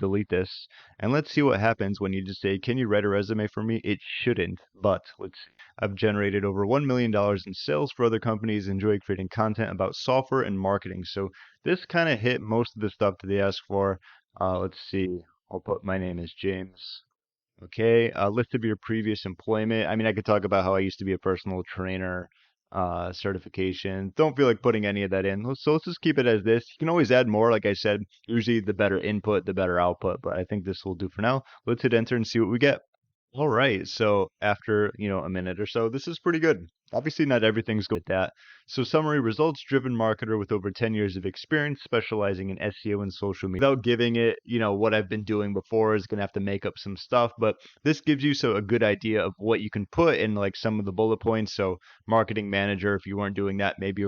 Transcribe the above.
delete this. And let's see what happens when you just say, can you write a resume for me? It shouldn't, but let's see. I've generated over $1 million in sales for other companies, enjoy creating content about software and marketing. So this kind of hit most of the stuff that they asked for. Let's see. I'll put my name is James. Okay, list of your previous employment. I mean, I could talk about how I used to be a personal trainer, certification. Don't feel like putting any of that in. So let's just keep it as this. You can always add more. Like I said, usually the better input, the better output, but I think this will do for now. Let's hit enter and see what we get. All right. So after, a minute or so, this is pretty good. Obviously, not everything's good with that. So summary, results driven marketer with over 10 years of experience specializing in SEO and social media. Without giving it, what I've been doing before is going to have to make up some stuff, but this gives you a good idea of what you can put in like some of the bullet points. So marketing manager, if you weren't doing that, maybe